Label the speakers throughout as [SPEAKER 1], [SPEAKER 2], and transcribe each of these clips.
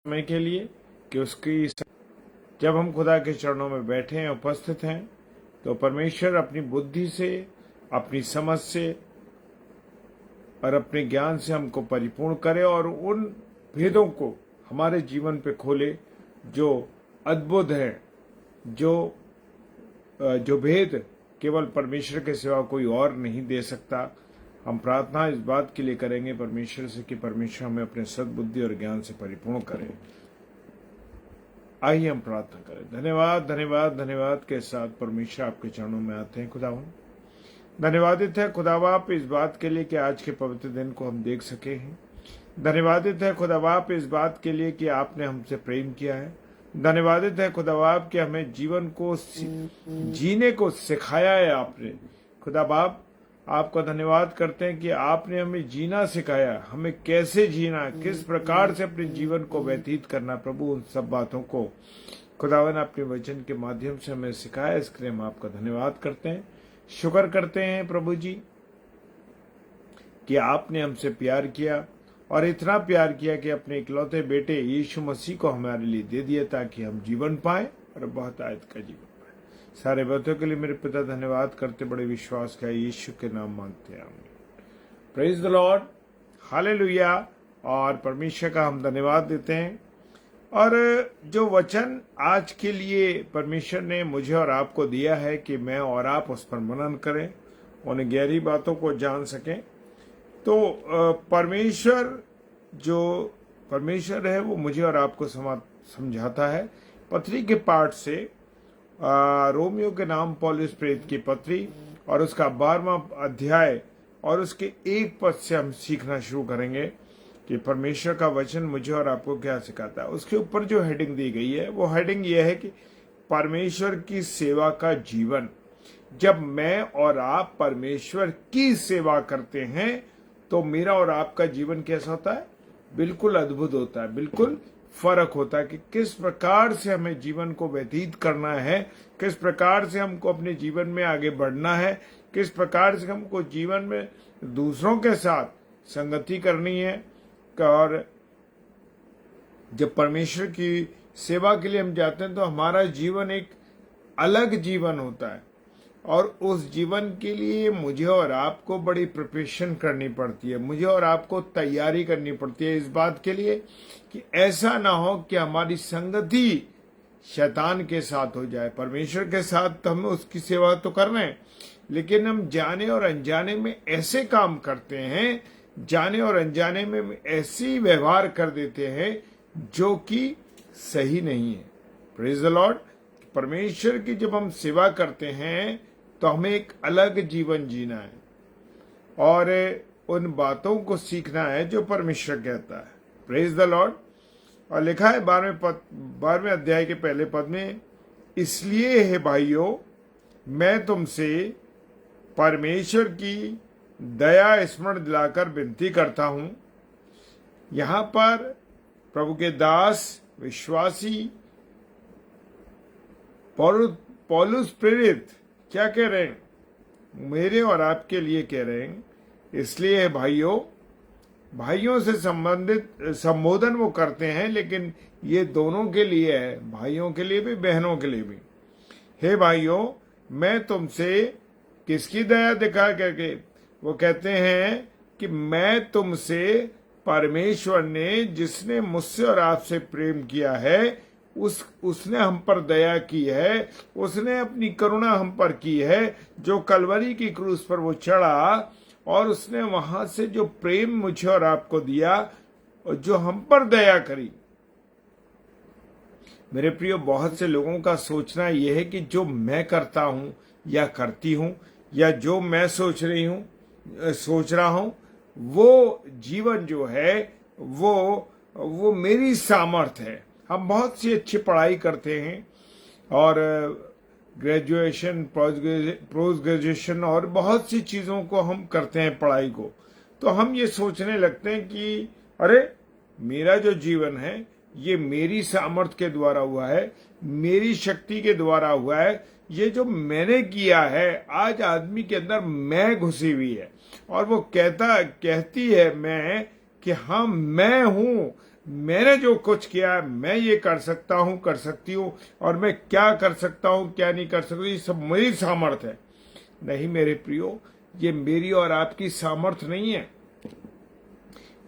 [SPEAKER 1] समय के लिए कि उसकी जब हम खुदा के चरणों में बैठे हैं, उपस्थित हैं, तो परमेश्वर अपनी बुद्धि से, अपनी समझ से और अपने ज्ञान से हमको परिपूर्ण करे और उन भेदों को हमारे जीवन पे खोले जो अद्भुत है, जो भेद केवल परमेश्वर के सिवा कोई और नहीं दे सकता। हम प्रार्थना इस बात के लिए करेंगे परमेश्वर से कि परमेश्वर हमें अपने सद्बुद्धि और ज्ञान से परिपूर्ण करे। आइए हम प्रार्थना करें। धन्यवाद धन्यवाद धन्यवाद के साथ परमेश्वर आपके चरणों में आते हैं। खुदावन धन्यवादित है खुदाबाप इस बात के लिए कि आज के पवित्र दिन को हम देख सके हैं। धन्यवादित है खुदाबाप इस बात के लिए कि आपने हमसे प्रेम किया है। धन्यवादित है खुदाबाप कि हमें जीवन को जीने को सिखाया है आपने। खुदाबाप आपका धन्यवाद करते हैं कि आपने हमें जीना सिखाया, हमें कैसे जीना, किस प्रकार से अपने जीवन को व्यतीत करना। प्रभु उन सब बातों को खुदावन अपने वचन के माध्यम से हमें सिखाया, इसके लिए हम आपका धन्यवाद करते हैं, शुक्र करते हैं प्रभु जी कि आपने हमसे प्यार किया और इतना प्यार किया कि अपने इकलौते बेटे यीशु मसीह को हमारे लिए दे दिया ताकि हम जीवन पाए और बहुत आयत का जीवन। सारे बातों के लिए मेरे पिता धन्यवाद करते, बड़े विश्वास का यीशु के नाम मांगते हैं, आमीन। Praise the Lord, hallelujah. और परमेश्वर का हम धन्यवाद देते हैं। और जो वचन आज के लिए परमेश्वर ने मुझे और आपको दिया है कि मैं और आप उस पर मनन करें, उन गहरी बातों को जान सकें, तो परमेश्वर है वो मुझे और आपको समझाता है पत्री के पाठ से। रोमियो के नाम पौलुस प्रेरित की पत्री और उसका 12वां अध्याय और उसके 1 पद से हम सीखना शुरू करेंगे कि परमेश्वर का वचन मुझे और आपको क्या सिखाता है। उसके ऊपर जो हेडिंग दी गई है वो हेडिंग यह है कि परमेश्वर की सेवा का जीवन। जब मैं और आप परमेश्वर की सेवा करते हैं तो मेरा और आपका जीवन कैसा होता है? बिल्कुल अद्भुत होता है, बिल्कुल फर्क होता है कि किस प्रकार से हमें जीवन को व्यतीत करना है, किस प्रकार से हमको अपने जीवन में आगे बढ़ना है, किस प्रकार से हमको जीवन में दूसरों के साथ संगति करनी है। और जब परमेश्वर की सेवा के लिए हम जाते हैं तो हमारा जीवन एक अलग जीवन होता है और उस जीवन के लिए मुझे और आपको बड़ी प्रिपरेशन करनी पड़ती है, मुझे और आपको तैयारी करनी पड़ती है इस बात के लिए कि ऐसा ना हो कि हमारी संगति शैतान के साथ हो जाए। परमेश्वर के साथ तो हमें उसकी सेवा तो करना है, लेकिन हम जाने और अनजाने में ऐसे काम करते हैं, जाने और अनजाने में ऐसी व्यवहार कर देते हैं जो कि सही नहीं है। Praise the Lord. परमेश्वर की जब हम सेवा करते हैं तो हमें एक अलग जीवन जीना है और उन बातों को सीखना है जो परमेश्वर कहता है। Praise the Lord. और लिखा है 12वें अध्याय के पहले पद में, इसलिए है भाइयों मैं तुमसे परमेश्वर की दया स्मरण दिलाकर विनती करता हूं। यहां पर प्रभु के दास विश्वासी पौलुस प्रेरित क्या कह रहे हैं? मेरे और आपके लिए कह रहे हैं, इसलिए भाइयों से संबंधित संबोधन वो करते हैं, लेकिन ये दोनों के लिए है, भाइयों के लिए भी बहनों के लिए भी। हे भाइयों मैं तुमसे किसकी दया दिखा करके वो कहते हैं कि मैं तुमसे परमेश्वर ने जिसने मुझसे और आपसे प्रेम किया है उसने हम पर दया की है, उसने अपनी करुणा हम पर की है। जो कलवरी की क्रूस पर वो चढ़ा और उसने वहां से जो प्रेम मुझे और आपको दिया और जो हम पर दया करी। मेरे प्रियो, बहुत से लोगों का सोचना यह है कि जो मैं करता हूं या करती हूं या जो मैं सोच रहा हूं वो जीवन जो है वो मेरी सामर्थ है। हम बहुत सी अच्छी पढ़ाई करते हैं और ग्रेजुएशन, पोस्ट ग्रेजुएशन और बहुत सी चीज़ों को हम करते हैं पढ़ाई को, तो हम ये सोचने लगते हैं कि अरे मेरा जो जीवन है ये मेरी सामर्थ्य के द्वारा हुआ है, मेरी शक्ति के द्वारा हुआ है। ये जो मैंने किया है, आज आदमी के अंदर मैं घुसी हुई है और वो कहती है मैं कि हाँ मैं हूं, मैंने जो कुछ किया है, मैं ये कर सकता हूं, कर सकती हूं, और मैं क्या कर सकता हूं, क्या नहीं कर सकता, ये सब मेरी सामर्थ है। नहीं मेरे प्रियो, ये मेरी और आपकी सामर्थ नहीं है,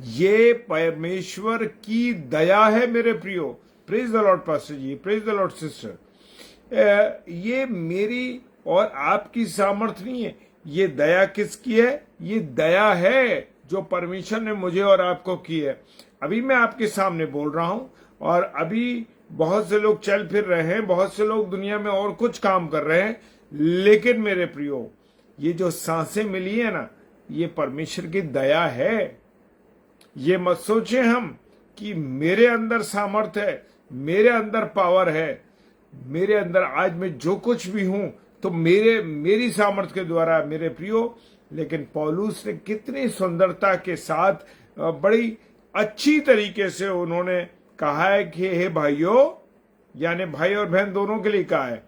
[SPEAKER 1] ये परमेश्वर की दया है मेरे प्रियो। Praise the lord pastor ji, praise the lord sister. ये मेरी और आपकी सामर्थ नहीं है। ये दया किसकी है? ये दया है जो परमेश्वर ने मुझे और आपको की है। अभी मैं आपके सामने बोल रहा हूं, और अभी बहुत से लोग चल फिर रहे हैं, बहुत से लोग दुनिया में और कुछ काम कर रहे हैं, लेकिन मेरे प्रियो, ये जो सांसें मिली है ना, ये परमेश्वर की दया है। ये मत सोचे हम कि मेरे अंदर सामर्थ है, मेरे अंदर पावर है, मेरे अंदर आज मैं जो कुछ भी हूं तो मेरी सामर्थ के द्वारा, मेरे प्रियो। लेकिन पौलुस ने कितनी सुंदरता के साथ, बड़ी अच्छी तरीके से उन्होंने कहा है कि हे भाइयों, यानी भाई और बहन दोनों के लिए कहा है,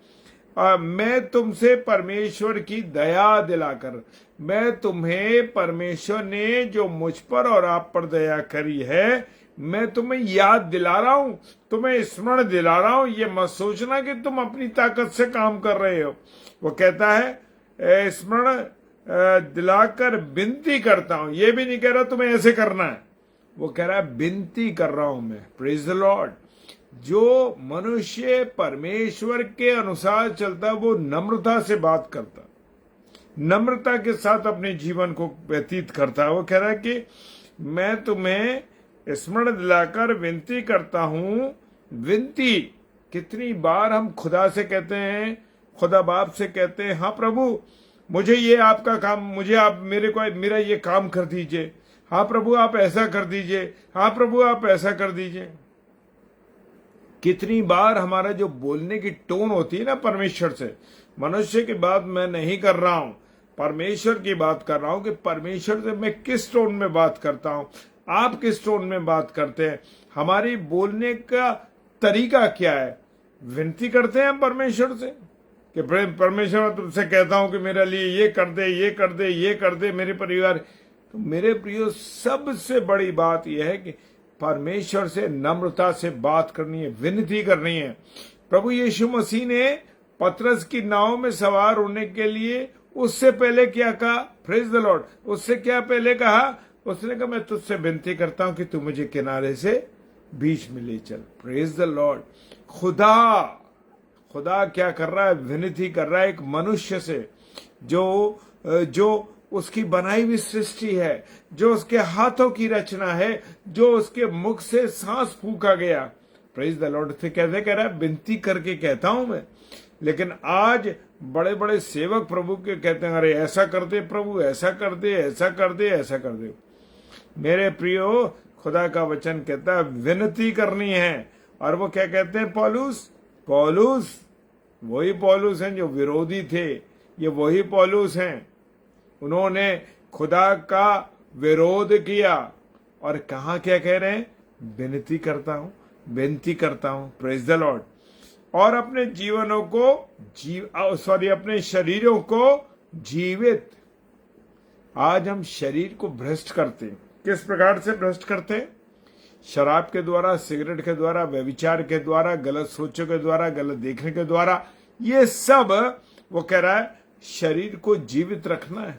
[SPEAKER 1] मैं तुमसे परमेश्वर की दया दिलाकर, मैं तुम्हें परमेश्वर ने जो मुझ पर और आप पर दया करी है, मैं तुम्हें याद दिला रहा हूं, तुम्हें स्मरण दिला रहा हूं। ये मत सोचना कि तुम अपनी ताकत से काम कर रहे हो। वो कहता है स्मरण दिलाकर विनती करता हूं। ये भी नहीं कह रहा तुम्हें ऐसे करना है, वो कह रहा है विनती कर रहा हूं मैं। Praise the Lord. जो मनुष्य परमेश्वर के अनुसार चलता है, वो नम्रता से बात करता, नम्रता के साथ अपने जीवन को व्यतीत करता है। वो कह रहा है कि मैं तुम्हें स्मरण दिलाकर विनती करता हूं। विनती कितनी बार हम खुदा से कहते हैं, खुदा बाप से कहते हैं, हाँ प्रभु मुझे ये आपका काम, मुझे आप मेरा ये काम कर दीजिए, हाँ प्रभु आप ऐसा कर दीजिए, हाँ प्रभु आप ऐसा कर दीजिए। कितनी बार हमारा जो बोलने की टोन होती है ना परमेश्वर से, मनुष्य की बात मैं नहीं कर रहा हूं, परमेश्वर की बात कर रहा हूं, कि परमेश्वर से मैं किस टोन में बात करता हूं, आप किस टोन में बात करते हैं, हमारी बोलने का तरीका क्या है। विनती करते हैं हम परमेश्वर से कि परमेश्वर मैं तुमसे कहता हूं कि मेरे लिए ये कर दे, ये कर दे, ये कर दे, मेरे परिवार। तो मेरे प्रियो, सबसे बड़ी बात यह है कि परमेश्वर से नम्रता से बात करनी है, विनती करनी है। प्रभु यीशु मसीह ने पतरस की नाव में सवार होने के लिए उससे पहले क्या कहा? Praise the Lord. उससे क्या पहले कहा? उसने कहा मैं तुझसे विनती करता हूं कि तू मुझे किनारे से बीच में ले चल। Praise the Lord. खुदा क्या कर रहा है? विनती कर रहा है एक मनुष्य से, जो उसकी बनाई हुई सृष्टि है, जो उसके हाथों की रचना है, जो उसके मुख से सांस फूका गया। प्रेज द लॉर्ड से कैसे कह रहा है? विनती करके कहता हूं मैं। लेकिन आज बड़े बड़े सेवक प्रभु के कहते हैं, अरे ऐसा कर दे प्रभु, ऐसा कर दे, ऐसा कर दे, ऐसा कर दे। मेरे प्रियो, खुदा का वचन कहता है विनती करनी है। और वो क्या कहते हैं? पौलुस वही पौलुस हैं जो विरोधी थे, ये वही पौलुस हैं, उन्होंने खुदा का विरोध किया। और कहा क्या कह रहे हैं? विनती करता हूं। Praise the Lord. और अपने जीवनों को अपने शरीरों को जीवित। आज हम शरीर को भ्रष्ट करते हैं। किस प्रकार से भ्रष्ट करते हैं? शराब के द्वारा, सिगरेट के द्वारा, व्यभिचार के द्वारा, गलत सोचों के द्वारा, गलत देखने के द्वारा। ये सब वो कह रहा है शरीर को जीवित रखना है।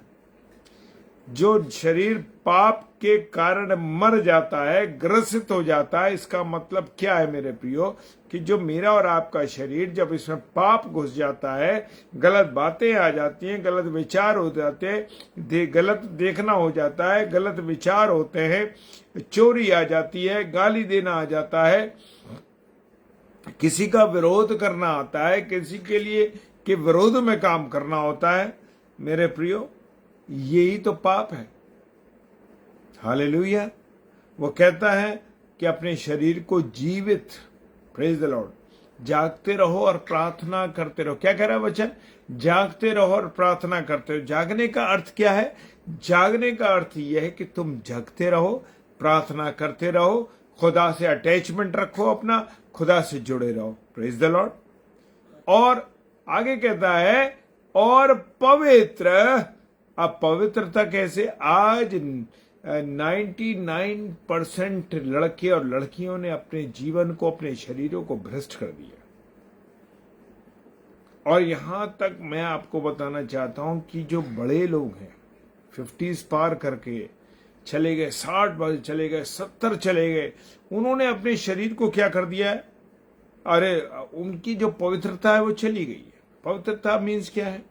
[SPEAKER 1] जो शरीर पाप के कारण मर जाता है, ग्रसित हो जाता है, इसका मतलब क्या है मेरे प्रियो? कि जो मेरा और आपका शरीर जब इसमें पाप घुस जाता है, गलत बातें आ जाती हैं, गलत विचार हो जाते हैं, गलत देखना हो जाता है, गलत विचार होते हैं, चोरी आ जाती है, गाली देना आ जाता है, किसी का विरोध करना आता है, किसी के लिए के विरोध में काम करना होता है। मेरे प्रियो, यही तो पाप है। हालेलुया। वो कहता है कि अपने शरीर को जीवित, प्रेज द लॉर्ड, जागते रहो और प्रार्थना करते रहो। क्या कह रहा है वचन? जागते रहो और प्रार्थना करते रहो। जागने का अर्थ क्या है? जागने का अर्थ यह है कि तुम जगते रहो, प्रार्थना करते रहो, खुदा से अटैचमेंट रखो, अपना खुदा से जुड़े रहो। Praise the Lord. और आगे कहता है और पवित्र। अब पवित्रता कैसे? आज 99% लड़के और लड़कियों ने अपने जीवन को, अपने शरीरों को भ्रष्ट कर दिया। और यहां तक मैं आपको बताना चाहता हूं कि जो बड़े लोग हैं, 50s पार करके चले गए, 60 बार चले गए, 70 चले गए, उन्होंने अपने शरीर को क्या कर दिया है? अरे उनकी जो पवित्रता है वो चली गई है। पवित्रता मीन्स क्या है?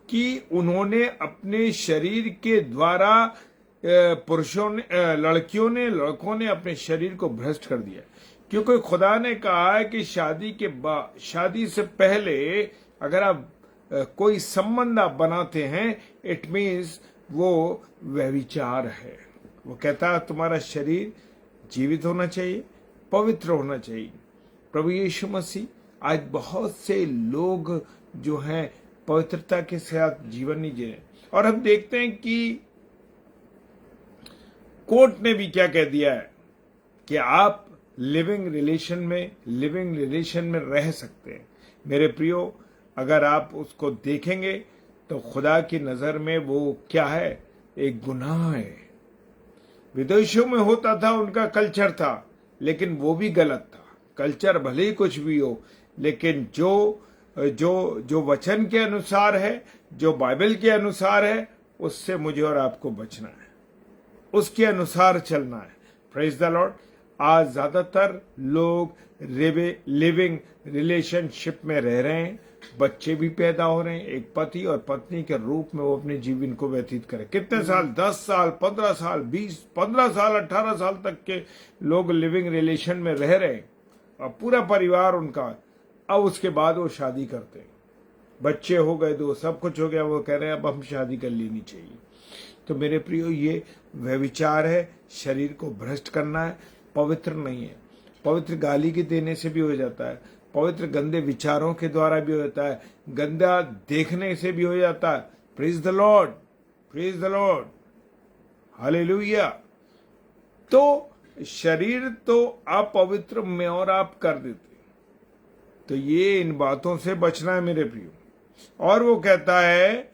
[SPEAKER 1] कि उन्होंने अपने शरीर के द्वारा पुरुषों ने, लड़कियों ने, लड़कों ने अपने शरीर को भ्रष्ट कर दिया। क्योंकि खुदा ने कहा है कि शादी से पहले अगर आप कोई संबंध आप बनाते हैं, इट मीन्स वो व्यभिचार है। वो कहता है तुम्हारा शरीर जीवित होना चाहिए, पवित्र होना चाहिए। प्रभु यीशु मसीह, आज बहुत से लोग जो हैं पवित्रता के साथ जीवन नहीं जी रहे। और हम देखते हैं कि कोर्ट ने भी क्या कह दिया है कि आप लिविंग रिलेशन में रह सकते हैं। मेरे प्रियो, अगर आप उसको देखेंगे तो खुदा की नजर में वो क्या है? एक गुनाह है। विदेशों में होता था, उनका कल्चर था, लेकिन वो भी गलत था। कल्चर भले ही कुछ भी हो, लेकिन जो वचन के अनुसार है, जो बाइबल के अनुसार है, उससे मुझे और आपको बचना है, उसके अनुसार चलना है। Praise the Lord. आज ज्यादातर लोग लिविंग रिलेशनशिप में रह रहे हैं, बच्चे भी पैदा हो रहे हैं, एक पति और पत्नी के रूप में वो अपने जीवन को व्यतीत करें। कितने साल? 10 साल, 15 साल, 20, 15 साल, 18 साल तक के लोग लिविंग रिलेशन में रह रहे हैं और पूरा परिवार उनका। अब उसके बाद वो शादी करते हैं, बच्चे हो गए, दो, सब कुछ हो गया, वो कह रहे हैं अब हम शादी कर लेनी चाहिए। तो मेरे प्रियो, ये व्यभिचार है, शरीर को भ्रष्ट करना है, पवित्र नहीं है। पवित्र गाली के देने से भी हो जाता है, पवित्र गंदे विचारों के द्वारा भी हो जाता है, गंदा देखने से भी हो जाता है। Praise the Lord, praise the Lord, hallelujah. तो शरीर तो अपवित्र में और आप कर देते, तो ये इन बातों से बचना है मेरे प्रियो। और वो कहता है,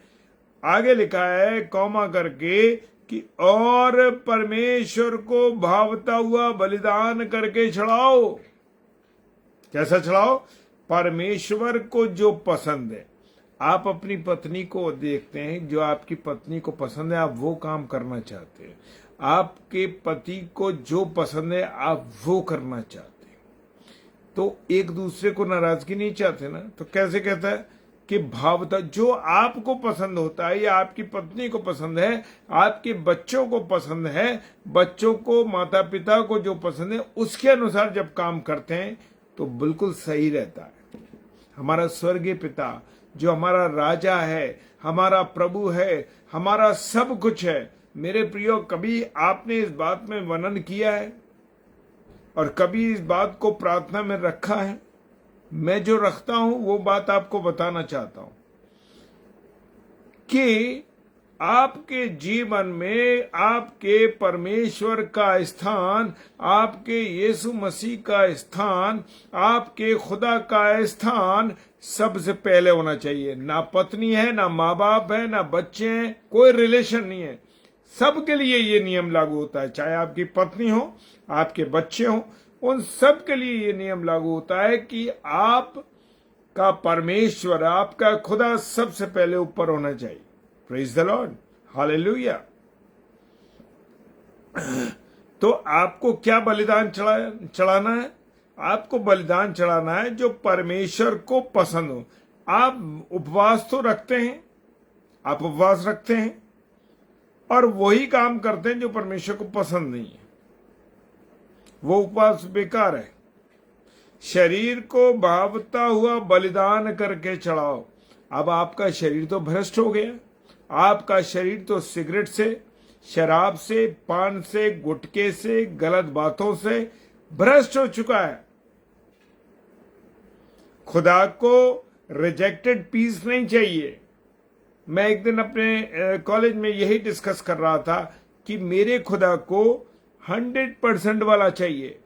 [SPEAKER 1] आगे लिखा है कौमा करके कि और परमेश्वर को भावता हुआ बलिदान करके चढ़ाओ। कैसा चढ़ाओ? परमेश्वर को जो पसंद है। आप अपनी पत्नी को देखते हैं, जो आपकी पत्नी को पसंद है आप वो काम करना चाहते हैं, आपके पति को जो पसंद है आप वो करना चाहते हैं। तो एक दूसरे को नाराजगी नहीं चाहते ना। तो कैसे कहता है कि भावता, जो आपको पसंद होता है या आपकी पत्नी को पसंद है, आपके बच्चों को पसंद है, बच्चों को, माता पिता को जो पसंद है, उसके अनुसार जब काम करते हैं तो बिल्कुल सही रहता है। हमारा स्वर्गीय पिता जो हमारा राजा है, हमारा प्रभु है, हमारा सब कुछ है। मेरे प्रियो, कभी आपने इस बात में वर्णन किया है और कभी इस बात को प्रार्थना में रखा है? मैं जो रखता हूं वो बात आपको बताना चाहता हूं कि आपके जीवन में आपके परमेश्वर का स्थान, आपके यीशु मसीह का स्थान, आपके खुदा का स्थान सबसे पहले होना चाहिए। ना पत्नी है, ना माँ बाप है, ना बच्चे हैं, कोई रिलेशन नहीं है। सबके लिए ये नियम लागू होता है, चाहे आपकी पत्नी हो, आपके बच्चे हो, उन सब के लिए ये नियम लागू होता है कि आप का परमेश्वर, आपका खुदा सबसे पहले ऊपर होना चाहिए। Praise the Lord, hallelujah. तो आपको क्या बलिदान चढ़ाना है? आपको बलिदान चढ़ाना है जो परमेश्वर को पसंद हो। आप उपवास तो रखते हैं, आप उपवास रखते हैं और वही काम करते हैं जो परमेश्वर को पसंद नहीं है, वो उपवास बेकार है। शरीर को भावता हुआ बलिदान करके चढ़ाओ। अब आपका शरीर तो भ्रष्ट हो गया, आपका शरीर तो सिगरेट से, शराब से, पान से, गुटखे से, गलत बातों से भ्रष्ट हो चुका है। खुदा को रिजेक्टेड पीस नहीं चाहिए। मैं एक दिन अपने कॉलेज में यही डिस्कस कर रहा था कि मेरे खुदा को 100% वाला चाहिए।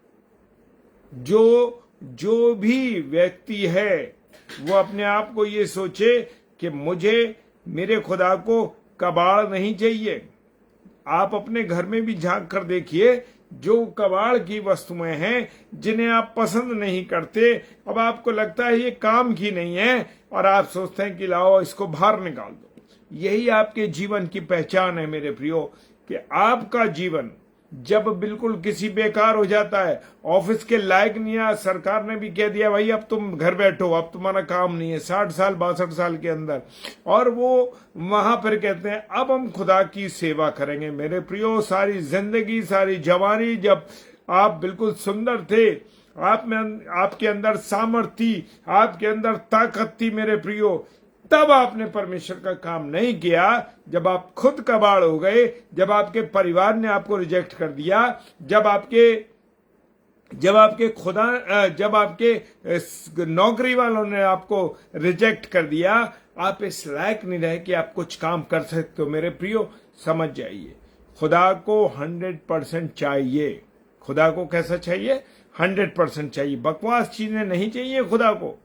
[SPEAKER 1] जो भी व्यक्ति है वो अपने आप को ये सोचे कि मुझे, मेरे खुदा को कबाड़ नहीं चाहिए, आप अपने घर में भी झांक कर देखिए, जो कबाड़ की वस्तुएं हैं जिन्हें आप पसंद नहीं करते, अब आपको लगता है ये काम की नहीं है और आप सोचते हैं कि लाओ इसको बाहर निकाल दो। यही आपके जीवन की पहचान है मेरे प्रियो, कि आपका जीवन जब बिल्कुल किसी बेकार हो जाता है, ऑफिस के लायक नहीं है, सरकार ने भी कह दिया भाई अब तुम घर बैठो, अब तुम्हारा काम नहीं है 60 साल 62 साल के अंदर, और वो वहां पर कहते हैं अब हम खुदा की सेवा करेंगे। मेरे प्रियो, सारी जिंदगी सारी जवानी जब आप बिल्कुल सुंदर थे, आप में आपके अंदर सामर्थ्य थी, आपके अंदर ताकत थी मेरे प्रियो, तब आपने परमेश्वर का काम नहीं किया। जब आप खुद कबाड़ हो गए, जब आपके परिवार ने आपको रिजेक्ट कर दिया, जब आपके नौकरी वालों ने आपको रिजेक्ट कर दिया, आप इस लायक नहीं रहे कि आप कुछ काम कर सकते हो। मेरे प्रियो, समझ जाइए, खुदा को 100% चाहिए। खुदा को कैसा चाहिए? 100% चाहिए। बकवास चीजें नहीं चाहिए खुदा को।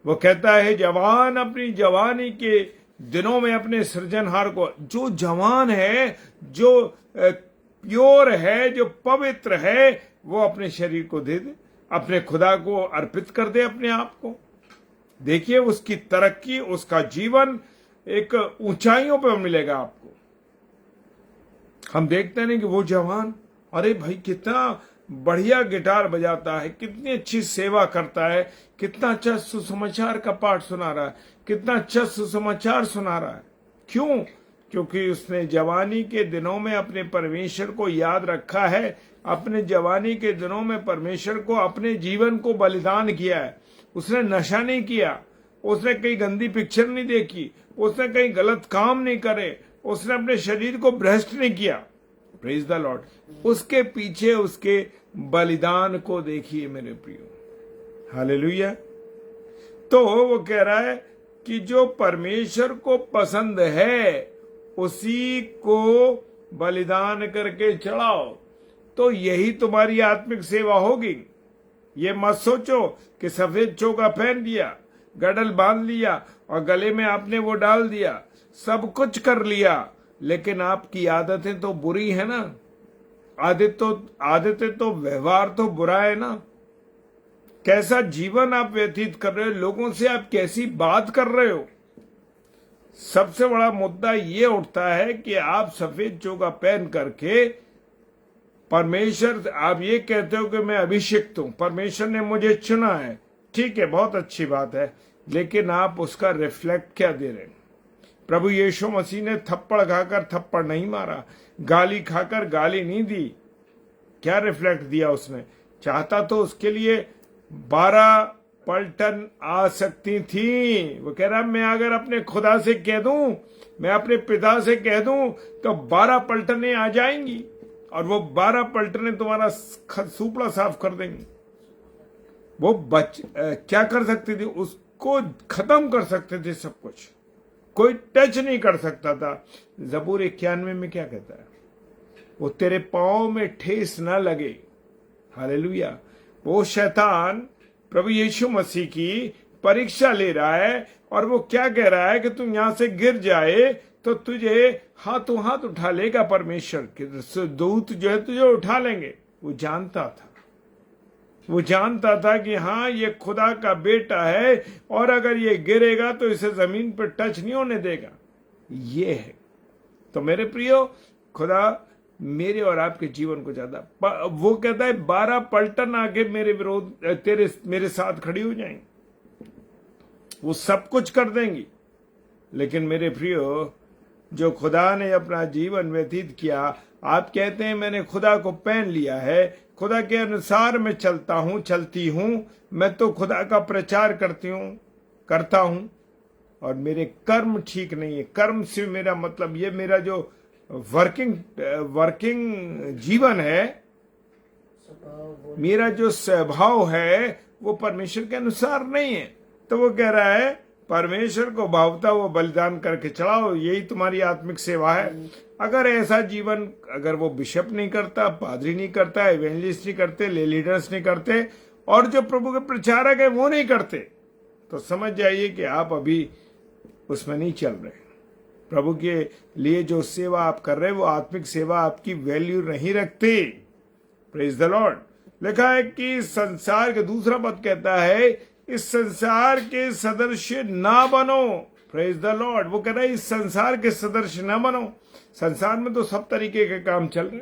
[SPEAKER 1] वो कहता है जवान अपनी जवानी के दिनों में अपने सृजनहार को, जो जवान है, जो प्योर है, जो पवित्र है, वो अपने शरीर को दे दे, अपने खुदा को अर्पित कर दे अपने आप को। देखिए उसकी तरक्की, उसका जीवन एक ऊंचाइयों पर मिलेगा आपको। हम देखते हैं कि वो जवान, अरे भाई कितना बढ़िया गिटार बजाता है, कितनी अच्छी सेवा करता है, कितना अच्छा सुसमाचार का पाठ सुना रहा है, कितना अच्छा सुसमाचार सुना रहा है। क्यों? क्योंकि उसने जवानी के दिनों में अपने परमेश्वर को याद रखा है, अपने जवानी के दिनों में परमेश्वर को, अपने जीवन को बलिदान किया है। उसने नशा नहीं किया, उसने कहीं गंदी पिक्चर नहीं देखी, उसने कहीं गलत काम नहीं करे, उसने अपने शरीर को भ्रष्ट नहीं किया। Praise the Lord. उसके पीछे उसके बलिदान को देखिए मेरे प्रियो, हालेलुया। तो वो कह रहा है कि जो परमेश्वर को पसंद है उसी को बलिदान करके चढ़ाओ, तो यही तुम्हारी आत्मिक सेवा होगी। ये मत सोचो कि सफेद चोगा पहन दिया, गडल बांध लिया और गले में आपने वो डाल दिया, सब कुछ कर लिया, लेकिन आपकी आदतें तो बुरी है ना। आदतें तो व्यवहार तो बुरा है ना। कैसा जीवन आप व्यतीत कर रहे हो, लोगों से आप कैसी बात कर रहे हो। सबसे बड़ा मुद्दा ये उठता है कि आप सफेद चोगा पहन करके परमेश्वर, आप ये कहते हो कि मैं अभिषिक्त हूं, परमेश्वर ने मुझे चुना है, ठीक है, बहुत अच्छी बात है, लेकिन आप उसका रिफ्लेक्ट क्या दे रहे हैं? प्रभु यीशु मसीह ने थप्पड़ खाकर थप्पड़ नहीं मारा, गाली खाकर गाली नहीं दी। क्या रिफ्लेक्ट दिया उसने? चाहता तो उसके लिए 12 पलटन आ सकती थी। वो कह रहा मैं अगर अपने खुदा से कह दूं, मैं अपने पिता से कह दूं, तो 12 पलटनें आ जाएंगी और वो 12 पलटनें तुम्हारा सूपड़ा साफ कर देंगी। वो क्या कर सकती थी? उसको खत्म कर सकते थे सब कुछ, कोई टच नहीं कर सकता था। जबूर 91 में क्या कहता है? वो तेरे पांव में ठेस न लगे। हालेलुया। वो शैतान प्रभु यीशु मसीह की परीक्षा ले रहा है और वो क्या कह रहा है कि तुम यहां से गिर जाए तो तुझे हाथों हाथ उठा लेगा परमेश्वर के दूत, जो है तुझे उठा लेंगे। वो जानता था, वो जानता था कि हाँ ये खुदा का बेटा है और अगर ये गिरेगा तो इसे जमीन पर टच नहीं होने देगा। ये है। तो मेरे प्रियो, खुदा मेरे और आपके जीवन को ज्यादा, वो कहता है 12 पलटन आके मेरे विरोध मेरे साथ खड़ी हो जाएंगी, वो सब कुछ कर देंगी। लेकिन मेरे प्रियो, जो खुदा ने अपना जीवन व्यतीत किया, आप कहते हैं मैंने खुदा को पहन लिया है, खुदा के अनुसार मैं चलता हूं, चलती हूं, मैं तो खुदा का प्रचार करता हूं और मेरे कर्म ठीक नहीं है। कर्म से मेरा मतलब ये मेरा जो वर्किंग जीवन है, मेरा जो स्वभाव है वो परमेश्वर के अनुसार नहीं है। तो वो कह रहा है परमेश्वर को भावता वो बलिदान करके चढ़ाओ, यही तुम्हारी आत्मिक सेवा है। अगर ऐसा जीवन, अगर वो बिशप नहीं करता, पादरी नहीं करता, एवेंजलिस्ट नहीं करते, ले लीडर्स नहीं करते और जो प्रभु के प्रचारक है वो नहीं करते, तो समझ जाइए कि आप अभी उसमें नहीं चल रहे। प्रभु के लिए जो सेवा आप कर रहे हैं वो आत्मिक सेवा आपकी वैल्यू नहीं रखती। Praise the Lord. लिखा है कि संसार के, दूसरा पद कहता है इस संसार के सदस्य ना बनो। Praise the Lord. वो कह रहा है इस संसार के सदस्य ना बनो। संसार में तो सब तरीके के काम चल रहे,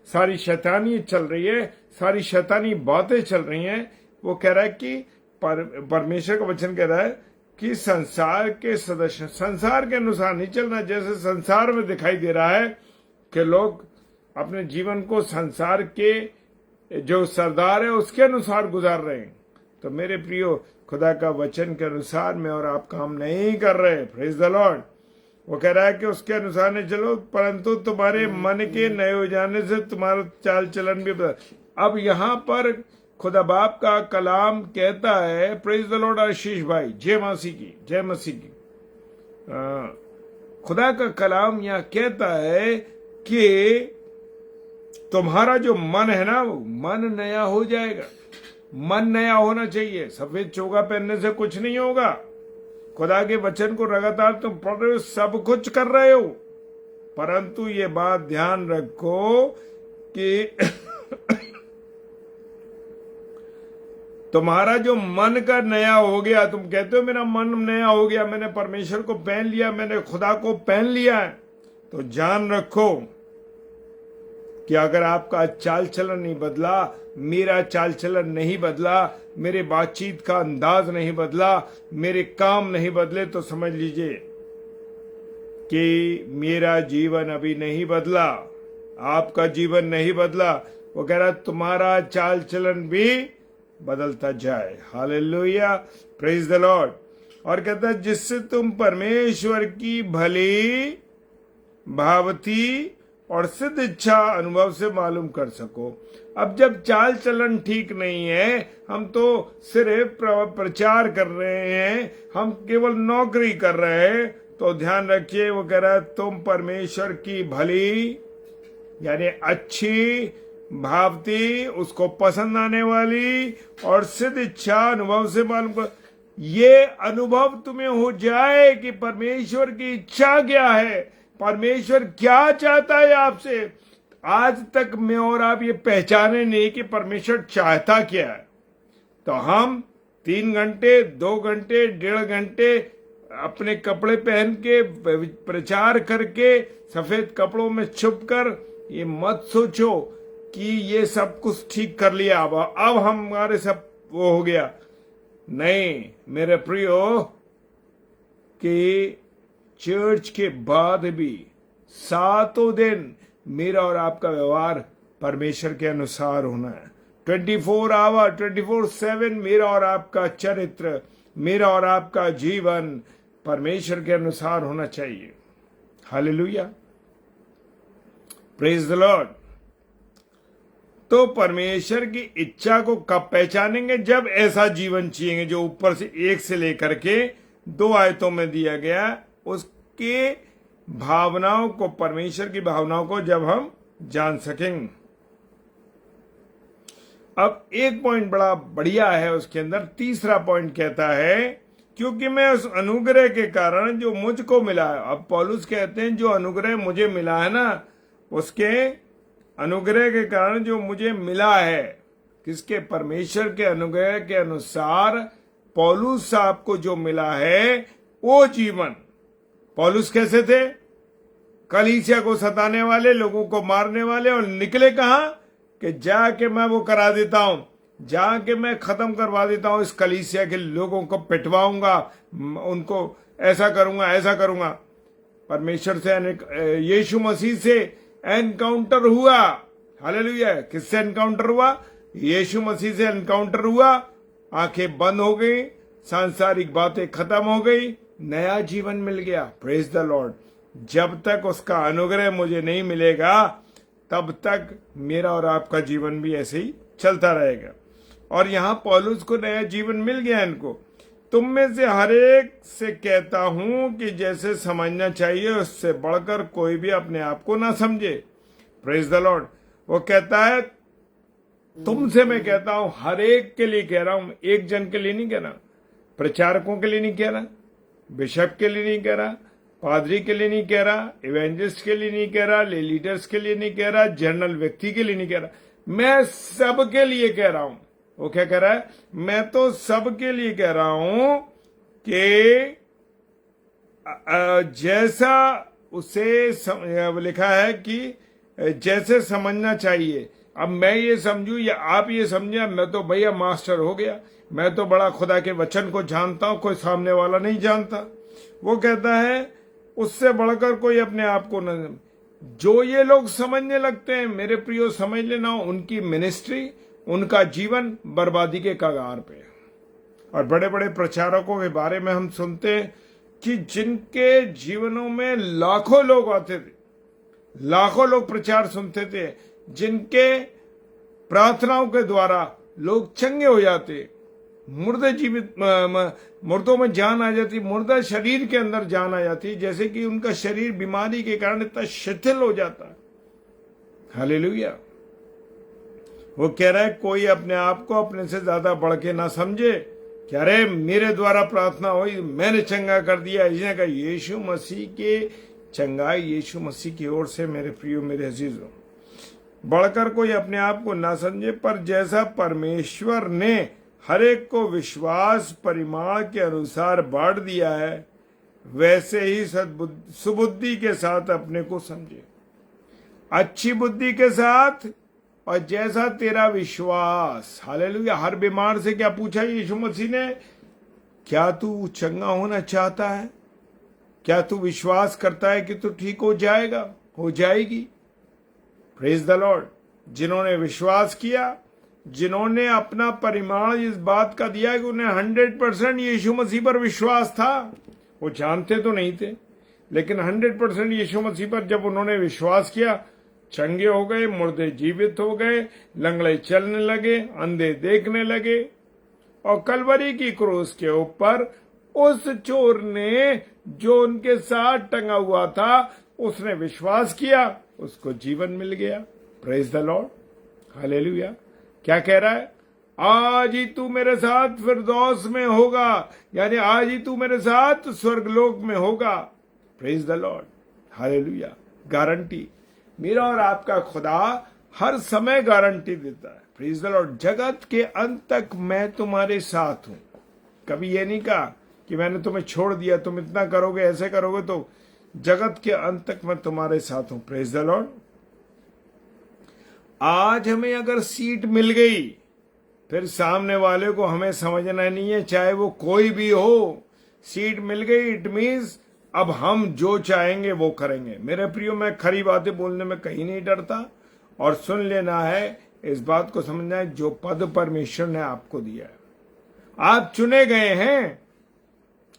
[SPEAKER 1] सारी शैतानी चल रही है, सारी शैतानी बातें चल रही हैं। वो कह रहा है कि परमेश्वर का वचन कह रहा है कि संसार के सदस्य, संसार के अनुसार नहीं चलना। जैसे संसार में दिखाई दे रहा है कि लोग अपने जीवन को संसार के जो सरदार है उसके अनुसार गुजार रहे हैं, तो मेरे प्रियो खुदा का वचन के अनुसार में और आप काम नहीं कर रहे। Praise the Lord. वो कह रहा है कि उसके अनुसार नहीं चलो, परंतु तुम्हारे मन के नए हो जाने से तुम्हारा चाल चलन भी बदल। अब यहाँ पर खुदा बाप का कलाम कहता है, प्रेज द लॉर्ड आशीष भाई, जय मसीह की, जय मसीह की। खुदा का कलाम यहाँ कहता है कि तुम्हारा जो मन है ना वो मन नया हो जाएगा। मन नया होना चाहिए। सफेद चोगा पहनने से कुछ नहीं होगा। खुदा के वचन को लगातार तुम पढ़ रहे हो, सब कुछ कर रहे हो, परंतु ये बात ध्यान रखो कि तुम्हारा जो मन का नया हो गया, तुम कहते हो मेरा मन नया हो गया, मैंने परमेश्वर को पहन लिया, मैंने खुदा को पहन लिया है, तो जान रखो कि अगर आपका चाल चलन नहीं बदला, मेरा चाल चलन नहीं बदला, मेरे बातचीत का अंदाज नहीं बदला, मेरे काम नहीं बदले, तो समझ लीजिए कि मेरा जीवन अभी नहीं बदला, आपका जीवन नहीं बदला। वो कह रहा तुम्हारा चाल चलन भी बदलता जाए। Hallelujah, praise the Lord. और कहता है जिससे तुम परमेश्वर की भली भावती और सिद्ध इच्छा अनुभव से मालूम कर सको। अब जब चाल चलन ठीक नहीं है, हम तो सिर्फ प्रचार कर रहे हैं, हम केवल नौकरी कर रहे हैं, तो ध्यान रखिए वो कह रहा है तुम परमेश्वर की भली यानी अच्छी भावती, उसको पसंद आने वाली और सिद्ध इच्छा अनुभव से मालूम कर। ये अनुभव तुम्हें हो जाए कि परमेश्वर की इच्छा क्या है, परमेश्वर क्या चाहता है आपसे। आज तक मैं और आप ये पहचाने नहीं कि परमेश्वर चाहता क्या है, तो हम 3 घंटे 2 घंटे 1.5 घंटे अपने कपड़े पहन के प्रचार करके सफेद कपड़ों में छुपकर ये मत सोचो कि ये सब कुछ ठीक कर लिया, अब हमारे सब वो हो गया। नहीं मेरे प्रियो, कि चर्च के बाद भी 7 दिन मेरा और आपका व्यवहार परमेश्वर के अनुसार होना है। 24 आवर 24/7 मेरा और आपका चरित्र, मेरा और आपका जीवन परमेश्वर के अनुसार होना चाहिए। Hallelujah, praise the Lord. तो परमेश्वर की इच्छा को कब पहचानेंगे? जब ऐसा जीवन जिएंगे जो ऊपर से 1 से लेकर के 2 आयतों में दिया गया, उसके भावनाओं को, परमेश्वर की भावनाओं को जब हम जान सकेंगे। अब एक पॉइंट बड़ा बढ़िया है उसके अंदर, तीसरा पॉइंट कहता है क्योंकि मैं उस अनुग्रह के कारण जो मुझको मिला है। अब पौलुस कहते हैं जो अनुग्रह मुझे मिला है ना, उसके अनुग्रह के कारण जो मुझे मिला है, किसके? परमेश्वर के अनुग्रह के अनुसार पौलुस साहब को जो मिला है वो जीवन। पौलुस कैसे थे? कलीसिया को सताने वाले, लोगों को मारने वाले, और निकले कहां कि जाके मैं वो करा देता हूं, जाके मैं खत्म करवा देता हूं, इस कलीसिया के लोगों को पिटवाऊंगा, उनको ऐसा करूंगा ऐसा करूंगा। परमेश्वर से, यीशु मसीह से एनकाउंटर हुआ। हालेलुया। किससे एनकाउंटर हुआ? यीशु मसीह से एनकाउंटर हुआ। आंखें बंद हो गई, सांसारिक बातें खत्म हो गई, नया जीवन मिल गया। Praise the Lord. जब तक उसका अनुग्रह मुझे नहीं मिलेगा तब तक मेरा और आपका जीवन भी ऐसे ही चलता रहेगा। और यहां पौलुस को नया जीवन मिल गया। इनको तुम में से हर एक से कहता हूं कि जैसे समझना चाहिए उससे बढ़कर कोई भी अपने आप को ना समझे। Praise the Lord. वो कहता है तुमसे मैं कहता हूं, हर एक के लिए कह रहा हूं, एक जन के लिए नहीं कह रहा, प्रचारकों के लिए नहीं कह रहा, बिशप के लिए नहीं कह रहा, पादरी के लिए नहीं कह रहा, इवेंजलिस्ट के लिए नहीं कह रहा, ले लीडर्स के लिए नहीं कह रहा, जनरल व्यक्ति के लिए नहीं कह रहा, मैं सबके लिए कह रहा हूं। वो क्या कह रहा है? मैं तो सबके लिए कह रहा हूं कि जैसा उसे लिखा है कि जैसे समझना चाहिए। अब मैं ये समझूं या आप ये समझे, मैं तो भैया मास्टर हो गया, मैं तो बड़ा खुदा के वचन को जानता हूं, कोई सामने वाला नहीं जानता। वो कहता है उससे बढ़कर कोई अपने आप को न। जो ये लोग समझने लगते हैं, मेरे प्रियो समझ लेना, उनकी मिनिस्ट्री, उनका जीवन बर्बादी के कगार पे है। और बड़े बड़े प्रचारकों के बारे में हम सुनते हैं कि जिनके जीवनों में लाखों लोग आते थे, लाखों लोग प्रचार सुनते थे, जिनके प्रार्थनाओं के द्वारा लोग चंगे हो जाते, मुर्दे जीवित, मुर्दों में जान आ जाती, मुर्दा शरीर के अंदर जान आ जाती, जैसे कि उनका शरीर बीमारी के कारण इतना शिथिल हो जाता है। हालेलुया। वो कह रहा है कोई अपने आप को अपने से ज्यादा बढ़ के ना समझे कि अरे मेरे द्वारा प्रार्थना हुई, मैंने चंगा कर दिया। इसने कहा यीशु मसीह के चंगाई यीशु मसीह की ओर से मेरे प्रियो, मेरे अजीजों। बढ़कर कोई अपने आप को ना समझे, पर जैसा परमेश्वर ने हर एक को विश्वास परिमाण के अनुसार बांट दिया है, वैसे ही सुबुद्धि के साथ अपने को समझे, अच्छी बुद्धि के साथ। और जैसा तेरा विश्वास, हालेलुया। हर बीमार से क्या पूछा यीशु मसीह ने? क्या तू चंगा होना चाहता है? क्या तू विश्वास करता है कि तू ठीक हो जाएगा, हो जाएगी? Praise the Lord. जिन्होंने विश्वास किया, जिन्होंने अपना परिमाण इस बात का दिया कि उन्हें 100% यीशु मसीह पर विश्वास था, वो जानते तो नहीं थे, लेकिन 100% यीशु मसीह पर जब उन्होंने विश्वास किया, चंगे हो गए, मुर्दे जीवित हो गए, लंगड़े चलने लगे, अंधे देखने लगे। और कलवरी की क्रूस के ऊपर उस चोर ने जो उनके साथ टंगा हुआ था, उसने विश्वास किया, उसको जीवन मिल गया। Praise the Lord, hallelujah. क्या कह रहा है? आज ही तू मेरे साथ फिरदौस में होगा, यानी आज ही तू मेरे साथ स्वर्गलोक में होगा। Praise the Lord, hallelujah. Guarantee मेरा और आपका खुदा हर समय गारंटी देता है। Praise the Lord. जगत के अंत तक मैं तुम्हारे साथ हूं। कभी ये नहीं कहा कि मैंने तुम्हें छोड़ दिया, तुम इतना करोगे, ऐसे करोगे तो। जगत के अंत तक मैं तुम्हारे साथ हूं। Praise the Lord. आज हमें अगर सीट मिल गई, फिर सामने वाले को हमें समझना नहीं है, चाहे वो कोई भी हो। सीट मिल गई, इट मीन्स अब हम जो चाहेंगे वो करेंगे। मेरे प्रियो, मैं खरी बातें बोलने में कहीं नहीं डरता। और सुन लेना है, इस बात को समझना है, जो पद परमेश्वर ने आपको दिया है, आप चुने गए हैं।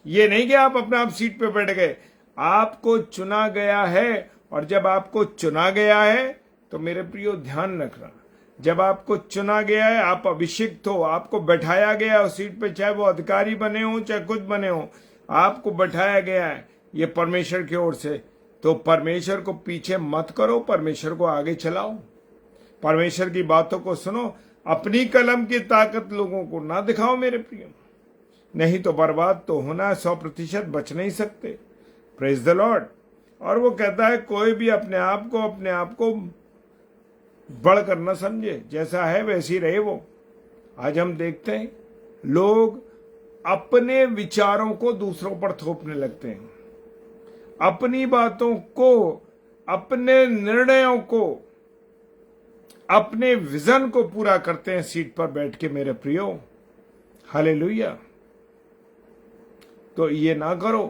[SPEAKER 1] ये नहीं कि आप अपने आप सीट पे बैठ गए, आपको चुना गया है। और जब आपको चुना गया है तो मेरे प्रियो ध्यान रखना, जब आपको चुना गया है, आप अभिषिक्त हो, आपको बैठाया गया उस सीट पे, चाहे वो अधिकारी बने हो चाहे कुछ बने हो, आपको बैठाया गया है ये परमेश्वर की ओर से। तो परमेश्वर को पीछे मत करो, परमेश्वर को आगे चलाओ, परमेश्वर की बातों को सुनो। अपनी कलम की ताकत लोगों को ना दिखाओ मेरे प्रियो, नहीं तो बर्बाद तो होना, 100% बच नहीं सकते। Praise the Lord. और वो कहता है कोई भी अपने आप को बढ़कर न समझे, जैसा है वैसे ही रहे वो। आज हम देखते हैं लोग अपने विचारों को दूसरों पर थोपने लगते हैं, अपनी बातों को, अपने निर्णयों को, अपने विजन को पूरा करते हैं सीट पर बैठ के मेरे प्रियो। हालेलुया। तो ये ना करो।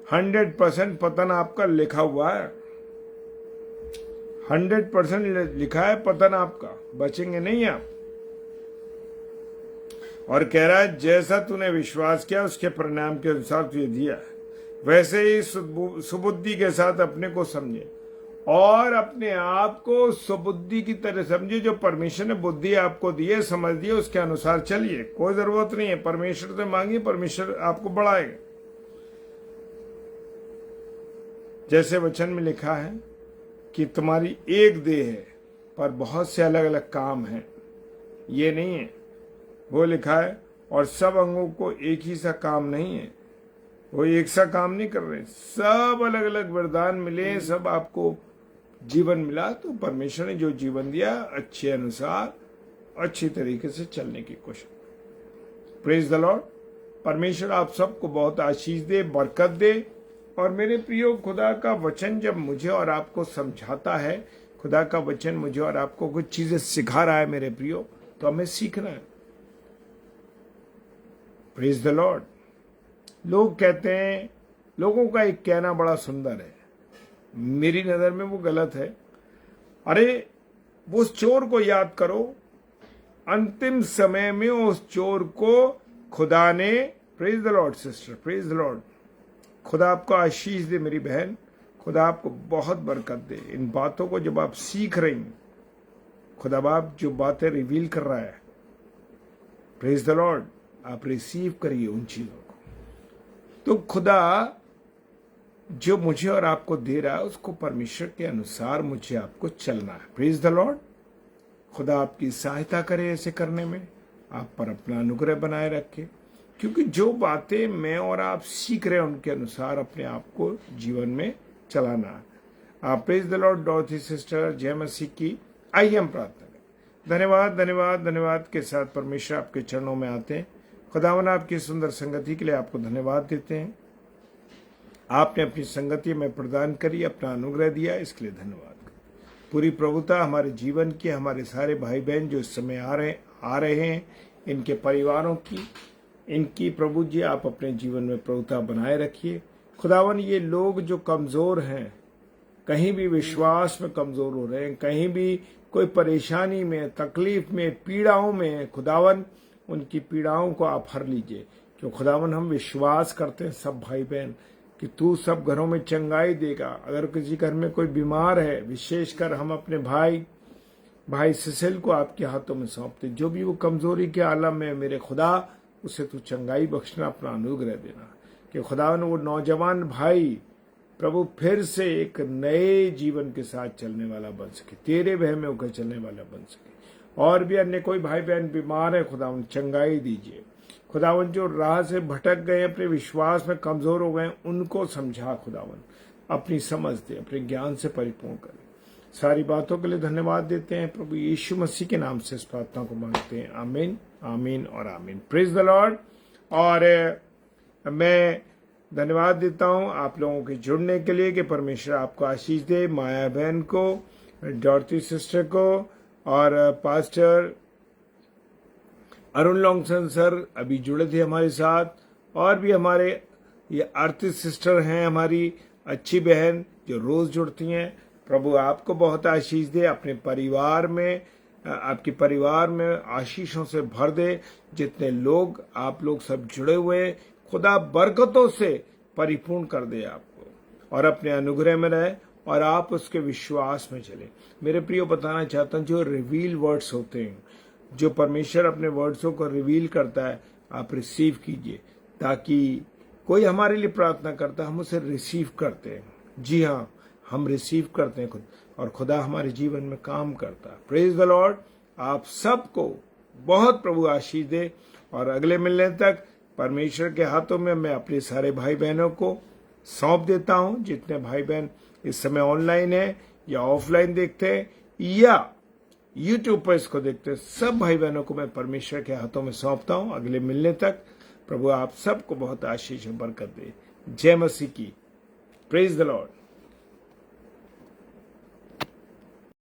[SPEAKER 1] 100% पतन आपका लिखा हुआ है, 100% लिखा है पतन आपका, बचेंगे नहीं आप। और कह रहा है जैसा तूने विश्वास किया उसके परिणाम के अनुसार तुझे दिया, वैसे ही सुबुद्धि के साथ अपने को समझे और अपने आप को सुबुद्धि की तरह समझिए। जो परमेश्वर ने बुद्धि आपको दी है, समझ दी है, उसके अनुसार चलिए। कोई जरूरत नहीं है, परमेश्वर से मांगिए, परमेश्वर आपको बढ़ाएगा। जैसे वचन में लिखा है कि तुम्हारी एक देह है पर बहुत से अलग अलग काम हैं, ये नहीं है। वो लिखा है और सब अंगों को एक ही सा काम नहीं है। वो एक सा काम नहीं कर रहे, सब अलग अलग वरदान मिले, सब आपको जीवन मिला। तो परमेश्वर ने जो जीवन दिया अच्छे अनुसार अच्छी तरीके से चलने की कोशिश। Praise the Lord. परमेश्वर आप सबको बहुत आशीष दे, बरकत दे। और मेरे प्रियो, खुदा का वचन जब मुझे और आपको समझाता है, खुदा का वचन मुझे और आपको कुछ चीजें सिखा रहा है मेरे प्रियो, तो हमें सीखना है। Praise the Lord. लोग कहते हैं, लोगों का एक कहना बड़ा सुंदर है, मेरी नजर में वो गलत है। अरे वो उस चोर को याद करो, अंतिम समय में उस चोर को खुदा ने, praise the lord sister, praise the Lord, खुदा आपको आशीष दे मेरी बहन, खुदा आपको बहुत बरकत दे। इन बातों को जब आप सीख रही हैं, खुदा बाप जो बातें रिवील कर रहा है, प्रेज द लॉर्ड, आप रिसीव करिए उन चीजों को। तो खुदा जो मुझे और आपको दे रहा है, उसको परमेश्वर के अनुसार मुझे आपको चलना है। Praise the Lord. खुदा आपकी सहायता करे ऐसे करने में, आप पर अपना अनुग्रह बनाए रखे, क्योंकि जो बातें मैं और आप सीख रहे हैं उनके अनुसार अपने आप को जीवन में चलाना है। आप प्रेज द लॉर्ड डॉर्थी सिस्टर, जय मसीह की। आइए हम प्रार्थना करें। धन्यवाद धन्यवाद धन्यवाद के साथ परमेश्वर आपके चरणों में आते हैं। खुदावन आपकी सुंदर संगति के लिए आपको धन्यवाद देते हैं। आपने अपनी संगति में प्रदान करी, अपना अनुग्रह दिया, इसके लिए धन्यवाद। पूरी प्रभुता हमारे जीवन की, हमारे सारे भाई बहन जो इस समय आ रहे हैं, इनके परिवारों की, इनकी प्रभु जी आप अपने जीवन में प्रभुता बनाए रखिए। खुदावन ये लोग जो कमजोर हैं, कहीं भी विश्वास में कमजोर हो रहे हैं, कहीं भी कोई परेशानी में, तकलीफ में, पीड़ाओं में, खुदावन उनकी पीड़ाओं को आप हर लीजिए। क्यों खुदावन हम विश्वास करते हैं सब भाई बहन कि तू सब घरों में चंगाई देगा। अगर किसी घर में कोई बीमार है, विशेषकर हम अपने भाई सिसिल को आपके हाथों में सौंपते, जो भी वो कमजोरी के आलम में मेरे खुदा, उसे तू चंगाई बख्शना, अपना अनुग्रह देना कि खुदावन वो नौजवान भाई प्रभु फिर से एक नए जीवन के साथ चलने वाला बन सके, तेरे वह में होकर चलने वाला बन सके। और भी अन्य कोई भाई बहन बीमार है, खुदावन चंगाई दीजिए। खुदावन जो राह से भटक गए, अपने विश्वास में कमजोर हो गए, उनको समझा खुदावन, अपनी समझ दे, अपने ज्ञान से परिपूर्ण करे। सारी बातों के लिए धन्यवाद देते हैं प्रभु यीशु मसीह के नाम से इस प्रार्थना को मांगते हैं। आमीन, आमीन और आमीन। Praise the Lord. और मैं धन्यवाद देता हूं आप लोगों के जुड़ने के लिए कि परमेश्वर आपको आशीष दे। माया बहन को, डॉर्थी सिस्टर को, और पास्टर अरुण लॉन्गसन सर अभी जुड़े थे हमारे साथ, और भी हमारे ये आरती सिस्टर हैं, हमारी अच्छी बहन जो रोज जुड़ती हैं। प्रभु आपको बहुत आशीष दे, अपने परिवार में, आपके परिवार में आशीषों से भर दे। जितने लोग आप लोग सब जुड़े हुए, खुदा बरकतों से परिपूर्ण कर दे आपको, और अपने अनुग्रह में रहे, और आप उसके विश्वास में चले। मेरे प्रियो, बताना चाहता हूं, जो रिवील वर्ड्स होते हैं, जो परमेश्वर अपने वर्ड्सों को रिवील करता है, आप रिसीव कीजिए, ताकि कोई हमारे लिए प्रार्थना करता है हम उसे रिसीव करते हैं। जी हाँ, हम रिसीव करते हैं खुद, और खुदा हमारे जीवन में काम करता है। Praise the Lord. आप सबको बहुत प्रभु आशीष दे, और अगले मिलने तक परमेश्वर के हाथों में मैं अपने सारे भाई बहनों को सौंप देता हूं। जितने भाई बहन इस समय ऑनलाइन है या ऑफलाइन देखते हैं या यूट्यूब पर इसको देखते हैं, सब भाई बहनों को मैं परमेश्वर के हाथों में सौंपता हूं। अगले मिलने तक प्रभु आप सबको बहुत आशीष और बरकत दे। जय मसीह की। Praise the Lord.